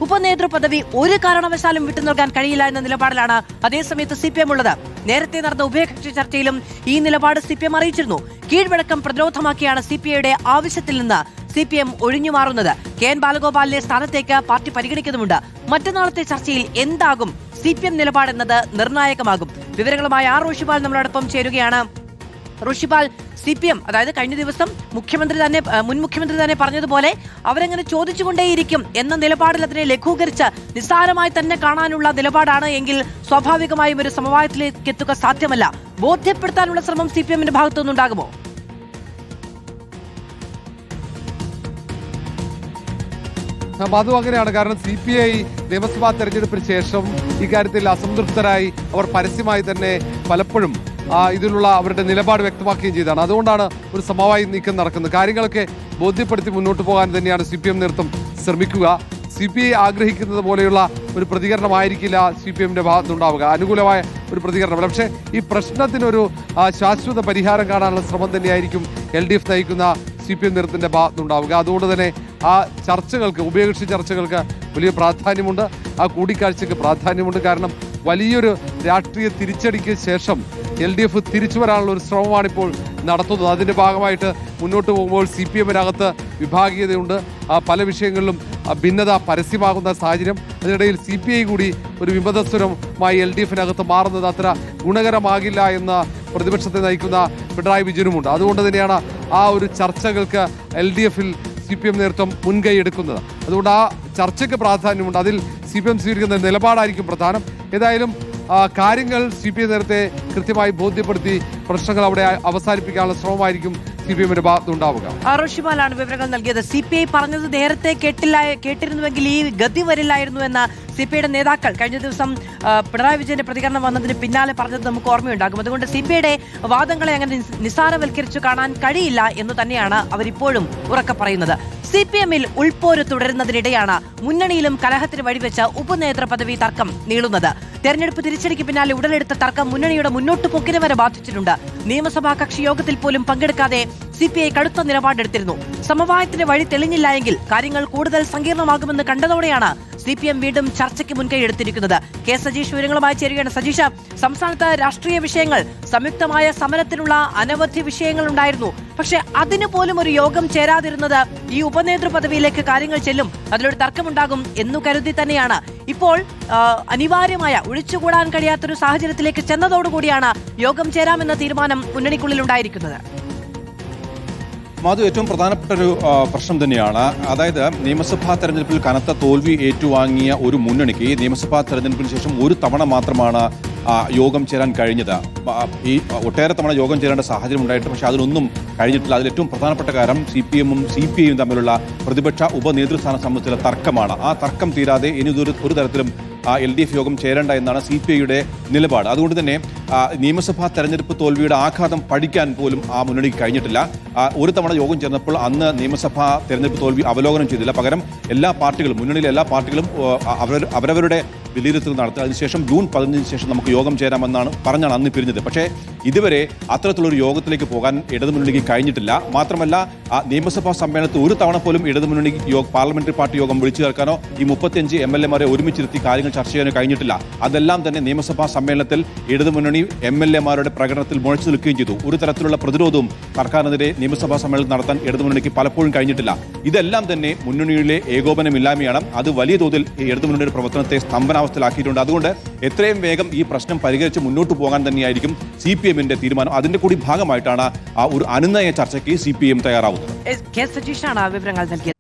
ഉപനേതൃ പദവി ഒരു കാരണവശാലും വിട്ടു നൽകാൻ കഴിയില്ല എന്ന നിലപാടിലാണ് അതേസമയത്ത് CPM ഉള്ളത്. നേരത്തെ നടന്ന ഉഭയകക്ഷി ചർച്ചയിലും ഈ നിലപാട് CPM അറിയിച്ചിരുന്നു. കീഴ്വഴക്കം പ്രതിരോധമാക്കിയാണ് CPIയുടെ ആവശ്യത്തിൽ നിന്ന് CPM ഒഴിഞ്ഞുമാറുന്നത്. KN ബാലഗോപാലിനെ സ്ഥാനത്തേക്ക് പാർട്ടി പരിഗണിക്കുന്നുമുണ്ട്. മറ്റന്നാളത്തെ ചർച്ചയിൽ എന്താകും CPM നിലപാടെന്നത് നിർണായകമാകും. വിവരങ്ങളുമായി റോഷിപാൽ നമ്മളോടൊപ്പം ചേരുകയാണ്. റോഷിപാൽ, CPM അതായത് കഴിഞ്ഞ ദിവസം മുൻ മുഖ്യമന്ത്രി തന്നെ പറഞ്ഞതുപോലെ അവരങ്ങനെ ചോദിച്ചുകൊണ്ടേയിരിക്കും എന്ന നിലപാടിൽ അതിനെ ലഘൂകരിച്ച് നിസ്സാരമായി തന്നെ കാണാനുള്ള നിലപാടാണ് എങ്കിൽ സ്വാഭാവികമായും ഒരു സമവായത്തിലേക്ക് എത്തുക സാധ്യമല്ല. ബോധ്യപ്പെടുത്താനുള്ള ശ്രമം CPMന്റെ ഭാഗത്തുനിന്നുണ്ടാകുമോ? അതും അങ്ങനെയാണ്. കാരണം CPI നിയമസഭാ തെരഞ്ഞെടുപ്പിന് ശേഷം ഇക്കാര്യത്തിൽ അസംതൃപ്തരായി അവർ പരസ്യമായി തന്നെ പലപ്പോഴും ഇതിലുള്ള അവരുടെ നിലപാട് വ്യക്തമാക്കുകയും ചെയ്തതാണ്. അതുകൊണ്ടാണ് ഒരു സമവായ നീക്കം നടക്കുന്നത്. കാര്യങ്ങളൊക്കെ ബോധ്യപ്പെടുത്തി മുന്നോട്ട് പോകാൻ തന്നെയാണ് CPM നേതൃത്വം ശ്രമിക്കുക. CPI ആഗ്രഹിക്കുന്നത് പോലെയുള്ള ഒരു പ്രതികരണമായിരിക്കില്ല CPMന്റെ ഭാഗത്തുണ്ടാവുക, അനുകൂലമായ ഒരു പ്രതികരണമല്ല. പക്ഷേ ഈ പ്രശ്നത്തിനൊരു ശാശ്വത പരിഹാരം കാണാനുള്ള ശ്രമം തന്നെയായിരിക്കും LDF നയിക്കുന്ന CPM നേതൃത്വത്തിന്റെ ഭാഗത്തുണ്ടാവുക. അതുകൊണ്ട് തന്നെ ആ ചർച്ചകൾക്ക്, ഉഭയകക്ഷി ചർച്ചകൾക്ക് വലിയ പ്രാധാന്യമുണ്ട്. ആ കൂടിക്കാഴ്ചയ്ക്ക് പ്രാധാന്യമുണ്ട്. കാരണം വലിയൊരു രാഷ്ട്രീയ തിരിച്ചടിക്ക് ശേഷം LDF തിരിച്ചു വരാനുള്ള ഒരു ശ്രമമാണിപ്പോൾ നടത്തുന്നത്. അതിൻ്റെ ഭാഗമായിട്ട് മുന്നോട്ട് പോകുമ്പോൾ CPMനകത്ത് വിഭാഗീയതയുണ്ട്. പല വിഷയങ്ങളിലും ഭിന്നത പരസ്യമാകുന്ന സാഹചര്യം. അതിനിടയിൽ CPI കൂടി ഒരു വിമതസ്വരമായി LDFനകത്ത് മാറുന്നത് അത്ര ഗുണകരമാകില്ല എന്ന പ്രതിപക്ഷത്തെ നയിക്കുന്ന പിണറായി വിജയനുമുണ്ട്. അതുകൊണ്ട് തന്നെയാണ് ആ ഒരു ചർച്ചകൾക്ക് LDFൽ CPM നേതൃത്വം മുൻകൈ എടുക്കുന്നത്. അതുകൊണ്ട് ആ ചർച്ചയ്ക്ക് പ്രാധാന്യമുണ്ട്. അതിൽ CPM സ്വീകരിക്കുന്ന നിലപാടായിരിക്കും പ്രധാനം. ഏതായാലും കാര്യങ്ങൾ CPI നേരത്തെ കൃത്യമായി ബോധ്യപ്പെടുത്തി പ്രശ്നങ്ങൾ അവിടെ അവസാനിപ്പിക്കാനുള്ള ശ്രമമായിരിക്കും CPMന്റെ ഭാഗത്തുണ്ടാവുക. റോഷിപാലാണ് വിവരങ്ങൾ നൽകിയത്. CPI പറഞ്ഞത് നേരത്തെ കേട്ടിരുന്നുവെങ്കിൽ ഈ ഗതി വരില്ലായിരുന്നു എന്ന CPIയുടെ നേതാക്കൾ കഴിഞ്ഞ ദിവസം പിണറായി വിജയന്റെ പ്രതികരണം വന്നതിന് പിന്നാലെ പറഞ്ഞത് നമുക്ക് ഓർമ്മയുണ്ടാകും. അതുകൊണ്ട് CPIയുടെ വാദങ്ങളെ അങ്ങനെ നിസ്സാരവൽക്കരിച്ചു കാണാൻ കഴിയില്ല എന്ന് തന്നെയാണ് അവരിപ്പോഴും ഉറക്കെ പറയുന്നത്. CPMൽ ഉൾപ്പോര് തുടരുന്നതിനിടെയാണ് മുന്നണിയിലും കലഹത്തിന് വഴിവെച്ച ഉപനേതൃ പദവി തർക്കം നീളുന്നത്. തെരഞ്ഞെടുപ്പ് തിരിച്ചടിക്ക് പിന്നാലെ ഉടലെടുത്ത തർക്കം മുന്നണിയുടെ മുന്നോട്ട് പോക്കിനെ വരെ ബാധിച്ചിട്ടുണ്ട്. നിയമസഭാ കക്ഷി യോഗത്തിൽ പോലും പങ്കെടുക്കാതെ CPI കടുത്ത നിലപാടെടുത്തിരുന്നു. സമവായത്തിന്റെ വഴി തെളിഞ്ഞില്ല എങ്കിൽ കാര്യങ്ങൾ കൂടുതൽ സങ്കീർണമാകുമെന്ന് കണ്ടതോടെയാണ് CPM വീണ്ടും ചർച്ചയ്ക്ക് മുൻകൈ എടുത്തിരിക്കുന്നത്. K സജീഷ് വിവരങ്ങളുമായി ചേരുകയാണ്. സജീഷ, സംസ്ഥാനത്ത് രാഷ്ട്രീയ വിഷയങ്ങൾ, സംയുക്തമായ സമരത്തിനുള്ള അനവധി വിഷയങ്ങൾ ഉണ്ടായിരുന്നു. പക്ഷെ അതിനു പോലും ഒരു യോഗം ചേരാതിരുന്നത് ഈ ഉപനേതൃ പദവിയിലേക്ക് കാര്യങ്ങൾ ചെല്ലും, അതിലൊരു തർക്കമുണ്ടാകും എന്നു കരുതി തന്നെയാണ് ഇപ്പോൾ അനിവാര്യമായ ഒഴിച്ചുകൂടാൻ കഴിയാത്തൊരു സാഹചര്യത്തിലേക്ക് ചെന്നതോടുകൂടിയാണ് യോഗം ചേരാമെന്ന തീരുമാനം മുന്നണിക്കുള്ളിൽ ഉണ്ടായിരിക്കുന്നത്. അത് ഏറ്റവും പ്രധാനപ്പെട്ട ഒരു പ്രശ്നം തന്നെയാണ്. അതായത് നിയമസഭാ തെരഞ്ഞെടുപ്പിൽ കനത്ത തോൽവി ഏറ്റുവാങ്ങിയ ഒരു മുന്നണിക്ക് നിയമസഭാ തെരഞ്ഞെടുപ്പിന് ശേഷം ഒരു തവണ മാത്രമാണ് യോഗം ചേരാൻ കഴിഞ്ഞത്. ഈ ഒട്ടേറെ തവണ യോഗം ചേരേണ്ട സാഹചര്യം ഉണ്ടായിട്ട് പക്ഷേ അതിനൊന്നും കഴിഞ്ഞിട്ടില്ല. അതിൽ ഏറ്റവും പ്രധാനപ്പെട്ട കാര്യം CPMഉം CPIയും തമ്മിലുള്ള പ്രതിപക്ഷ ഉപനേതൃസ്ഥാനം സംബന്ധിച്ചുള്ള തർക്കമാണ്. ആ തർക്കം തീരാതെ ഇനി ഒരു തരത്തിലും LDF യോഗം ചേരേണ്ട എന്നാണ് CPIയുടെ നിലപാട്. അതുകൊണ്ട് തന്നെ നിയമസഭാ തെരഞ്ഞെടുപ്പ് തോൽവിയുടെ ആഘാതം പഠിക്കാൻ പോലും ആ മുന്നണിക്ക് കഴിഞ്ഞിട്ടില്ല. ഒരു തവണ യോഗം ചേർന്നപ്പോൾ അന്ന് നിയമസഭാ തെരഞ്ഞെടുപ്പ് തോൽവി അവലോകനം ചെയ്തില്ല. പകരം എല്ലാ പാർട്ടികളും, മുന്നണിയിലെ എല്ലാ പാർട്ടികളും അവരവരുടെ വിലയിരുത്തൽ നടത്തുക. അതിനുശേഷം ജൂൺ 15 ശേഷം നമുക്ക് യോഗം ചേരാമെന്നാണ് പറഞ്ഞാണ് അന്ന് പിരിഞ്ഞത്. പക്ഷേ ഇതുവരെ അത്തരത്തിലൊരു യോഗത്തിലേക്ക് പോകാൻ ഇടതുമുന്നണിക്ക് കഴിഞ്ഞിട്ടില്ല. മാത്രമല്ല നിയമസഭാ സമ്മേളനത്തിൽ ഒരു തവണ പോലും ഇടതുമുന്നണി പാർലമെന്ററി പാർട്ടി യോഗം വിളിച്ചു ചേർക്കാനോ ഈ 35 MLA-മാരെ ഒരുമിച്ചിരുത്തി കാര്യങ്ങൾ ചർച്ച ചെയ്യാനോ കഴിഞ്ഞിട്ടില്ല. അതെല്ലാം തന്നെ നിയമസഭാ സമ്മേളനത്തിൽ ഇടതുമുന്നണി MLA-മാരുടെ പ്രകടനത്തിൽ മുഴച്ചു നിൽക്കുകയും ചെയ്തു. ഒരു തരത്തിലുള്ള പ്രതിരോധവും സർക്കാരിനെതിരെ നിയമസഭാ സമ്മേളനം നടത്താൻ ഇടതുമുന്നണിക്ക് പലപ്പോഴും കഴിഞ്ഞിട്ടില്ല. ഇതെല്ലാം തന്നെ മുന്നണിയിലെ ഏകോപനമില്ലായ്മയാണ്. അത് വലിയ തോതിൽ ഇടതുമുന്നണിയുടെ പ്രവർത്തനത്തെ സ്തംഭനാവസ്ഥയിലാക്കിയിട്ടുണ്ട്. അതുകൊണ്ട് എത്രയും വേഗം ഈ പ്രശ്നം പരിഹരിച്ച് മുന്നോട്ട് പോകാൻ തന്നെയായിരിക്കും CPMന്റെ തീരുമാനം. അതിന്റെ കൂടി ഭാഗമായിട്ടാണ് ഒരു അനുനയ ചർച്ചയ്ക്ക് CPM തയ്യാറാവുന്നത്. K സജീഷാണ് വിവരങ്ങൾ നൽകിയത്.